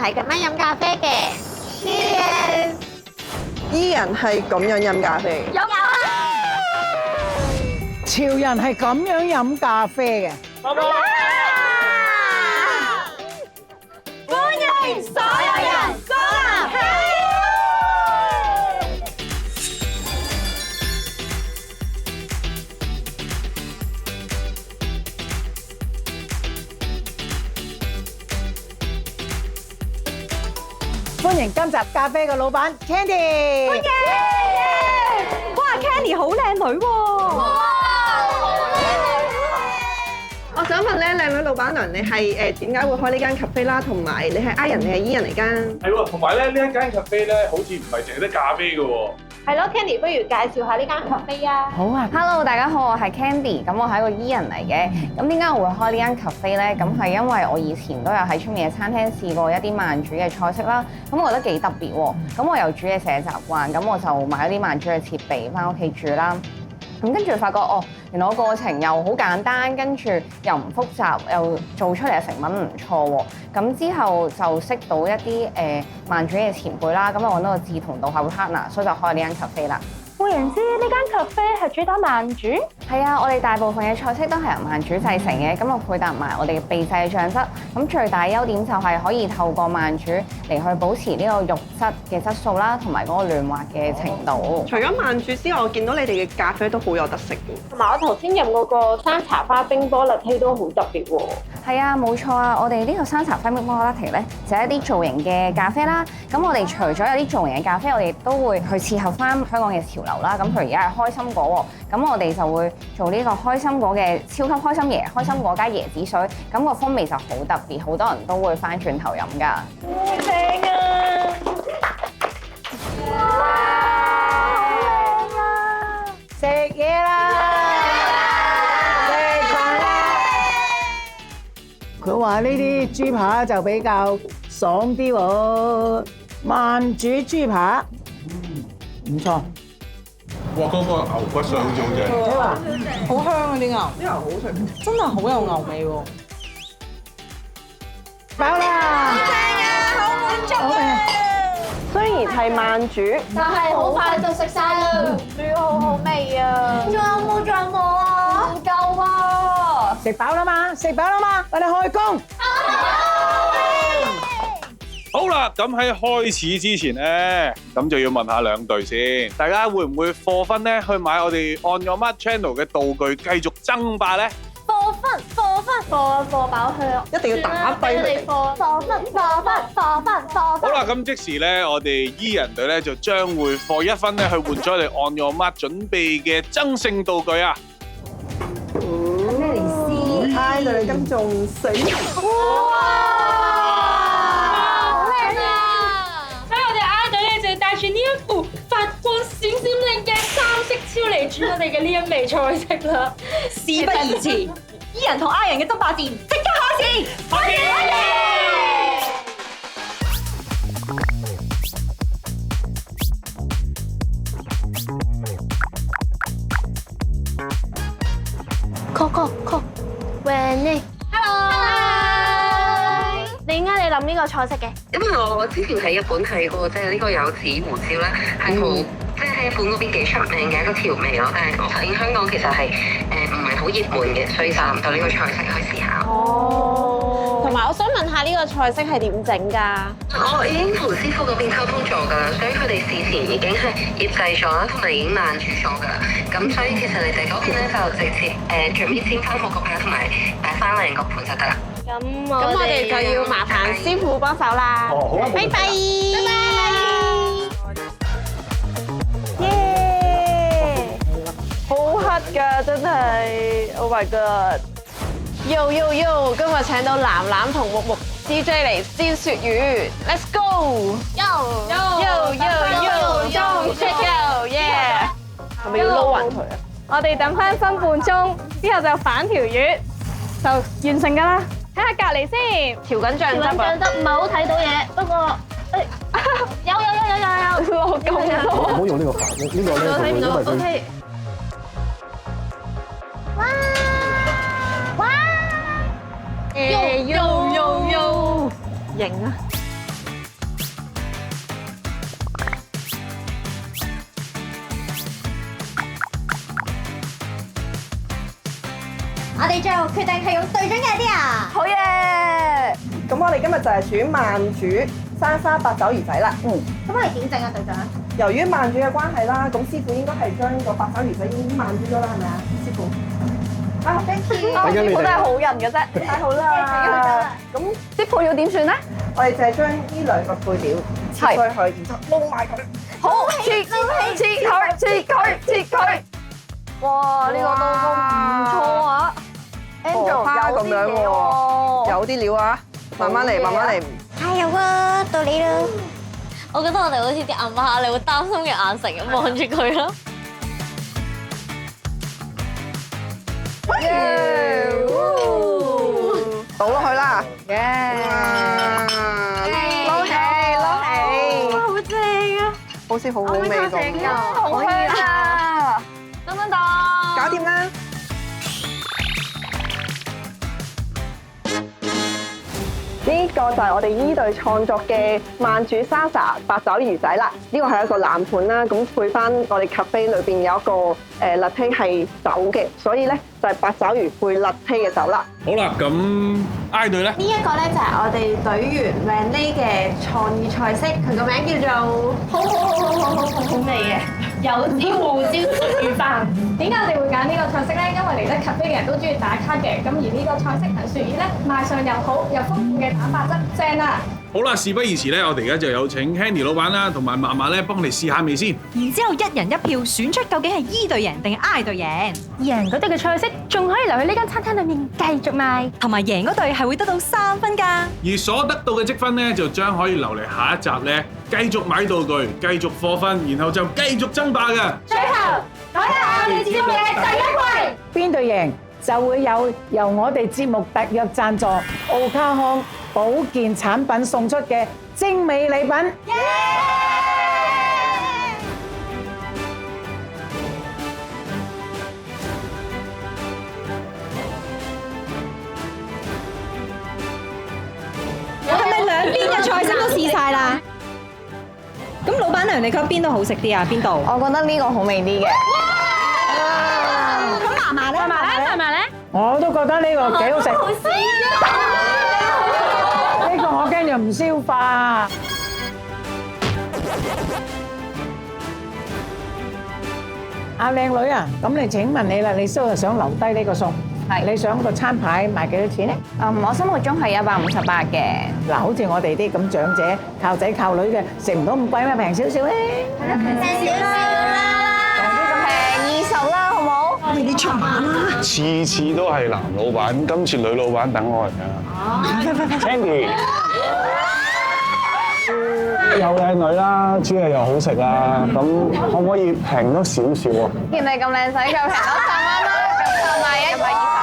係咁樣飲咖啡嘅。Cheers！ E 人係咁樣飲咖啡。有啊！潮人係咁樣飲咖啡嘅。歡迎所有人光臨。歡迎今集咖啡嘅老闆 Candy。哇 ，Candy 好靚女喎！我想問咧，靚女老闆娘，你係點解會開呢間 cafe 啦？同埋你係 I 人定係 E 人嚟㗎？係喎，同埋咧呢一間 cafe 咧，好似唔係淨係得咖啡嘅喎。係咯，Candy，不如介紹下呢間咖啡啊！好啊 Hello， 大家好，我係 Candy，咁我係一個 E 人嚟嘅。咁點解我會開呢間 cafe 咧？咁係因為我以前都有喺出面嘅餐廳試過一啲慢煮嘅菜式啦，咁我覺得幾特別喎。咁我又煮嘢食嘅習慣，咁我就買咗啲慢煮嘅設備翻屋企煮啦。咁跟住發覺原來個過程又好簡單，跟住又唔複雜，又做出嚟嘅成品唔錯喎。咁之後就識到一啲慢煮嘅前輩啦，咁就揾到個志同道合嘅 partner，所以就開咗呢間 cafe 啦。換言之，呢間 cafe 係主打慢煮。係啊，我哋大部分嘅菜式都係由慢煮製成嘅，咁就配搭埋我哋嘅秘製嘅醬汁。咁最大優點就係可以透過慢煮嚟去保持呢個肉質嘅質素啦，同埋嗰個嫩滑嘅程度。除咗慢煮之外，我見到你哋嘅咖啡都好有特色嘅。同埋我頭先飲嗰個山茶花冰波 latte 都好特別喎。係啊，冇錯啊！我哋呢個山茶花冰波 latte 咧，就係一啲造型嘅咖啡啦。咁我哋除咗有啲造型嘅咖啡，我哋都會去切合翻香港嘅潮流啦。咁譬如而家係開心果喎，咁我哋就會做呢個開心果嘅超級開心椰，開心果加椰子水，咁個風味就好特別，好多人都會翻轉頭飲㗎。正啊！哇，好靚啊！食嘢啦！食飯啦！佢話呢啲豬扒就比較爽啲喎，慢煮豬扒，唔錯。哇！嗰個牛骨水好似好正。好香啊啲牛，啲牛好食。真係好有牛味喎！飽啦！好味。雖然係慢煮，但係好快就食晒啦，豬好好味啊！仲有冇啊？唔夠啊！食飽啦嘛，食飽啦嘛，我哋開工。好啦，咁喺開始之前咧，咁就要問下兩隊先，大家會唔會課分咧去買我哋 On Your Mark Channel 嘅道具，繼續爭霸咧？課分，課飽香，一定要打低佢哋。課分。好啦，咁即時咧，我哋 E 人隊咧就將會課1分咧去換咗我哋 On Your Mark 準備嘅爭勝道具啊！咩嚟先？猜到你咁仲死。帶住呢一副發光閃閃亮嘅三色超嚟煮我哋嘅呢一味菜式啦！事不宜遲，E 人同 I 人嘅爭霸戰即刻開始！開始！Wendy， Hello， 點解你諗呢個菜式嘅？因為我之前喺日本睇過，即係呢個柚子胡椒咧，係好即係喺日本嗰邊幾出名嘅一個調味咯。但係我發現香港其實係唔係好熱門嘅，所以就諗到呢個菜式去試下。哦，同埋我想問下呢個菜式係點整㗎？我已經同師傅嗰邊溝通咗㗎啦，所以佢哋事前已經係醃製咗啦，同埋已經慢煮咗㗎啦。咁所以其實你哋嗰邊咧就直接準備煎翻好個扒，同埋擺翻靚個盤就得啦。咁我哋就要麻煩師傅幫手啦。哦，好啊，拜拜，拜拜。耶！好黑㗎，真係 ！Oh my god！ 今日請到藍藍同木木 DJ 嚟煎鱈魚 ，Let's go！ check out， yeah！ 係咪要撈勻佢啊？我哋等翻分半鐘，之後就反條魚，就完成㗎啦。睇下隔離先，調緊醬汁啊！醬汁唔係好睇到嘢，不過有，落咁多。唔好用呢個飯，呢個咧睇唔到因為佢，OK。哇！型啊！我哋最後決定係用隊長嘅 idea。好嘢！咁我哋今日就係煮慢煮沙沙八爪魚仔啦。咁我哋點整啊，隊長？由於慢煮嘅關係啦，咁師傅應該係將個八爪魚仔已經慢煮咗啦，係咪啊，師傅？啊 ，thank you。師傅真係好人嘅啫，太好啦！咁啲配料點算咧？我哋就係將呢兩個配料切開佢，然之後撈埋佢。好，切佢！哇，呢個都唔錯啊 ！Angel 蝦咁樣喎，有啲料啊，慢慢嚟，慢慢嚟。加油啊！到你啦！我覺得我哋好似啲阿媽，你會擔心嘅眼神咁望住佢咯。倒落去啦！撈起！好正啊！好似好好味咁。好香啊！等，搞掂啦！呢個就係我哋依隊創作嘅慢煮沙沙八爪魚仔啦。呢個係一個冷盤啦，咁配翻我哋 cafe 裏邊有一個latte 係酒嘅，所以咧就係八爪魚配 latte 嘅酒啦。好啦，咁 I 隊咧？呢一個咧就係我哋隊員 Renee 嘅創意菜式，佢個名叫做好味嘅柚子胡椒鱈魚飯。點解我哋會揀呢個菜式咧？因為嚟得 cafe 嘅人都中意打卡嘅，咁而呢個菜式同鱈魚咧賣相又好，又豐富嘅蛋白質，正啊！好啦，事不宜遲咧，我哋而家就有請 Candy 老闆啦，同埋嫲嫲咧幫我哋試下味先。然之後一人一票選出究竟係 E 隊贏定係 I 隊贏，贏嗰隊嘅菜式仲可以留喺呢間餐廳裏面繼續賣。同埋贏嗰隊係會得到3分㗎。而所得到嘅積分咧，就將可以留嚟下一集咧，繼續買道具，繼續課分，然後就繼續爭霸嘅。最後，我哋節目嘅第一季。邊隊贏就會有由我哋節目特約贊助奧卡康保健產品送出嘅精美禮品。係咪兩邊嘅菜式都試晒啦？咁老闆娘你覺得邊度好食啲啊？邊度？我覺得呢個好味啲嘅。咁嫲嫲咧？嫲嫲咧？我都覺得呢個幾好食。好食啊！呢個我驚又唔消化。阿靚女啊，咁你請問你啦，你都係想留低呢個餸？係。你想個餐牌賣幾多錢咧？我心目中係158嘅。嗱，好似我哋啲咁長者靠仔靠女嘅，食唔到咁貴咩？平少少咧。平少少啦。平20啦，好冇？你出馬啦！次次都係男老闆，今次女老闆等我嚟㗎。Candy，又靚女啦，煮嘢又好食啦，咁可唔可以平多少少啊？見你咁靚仔，就平多10蚊啦，咁就賣120。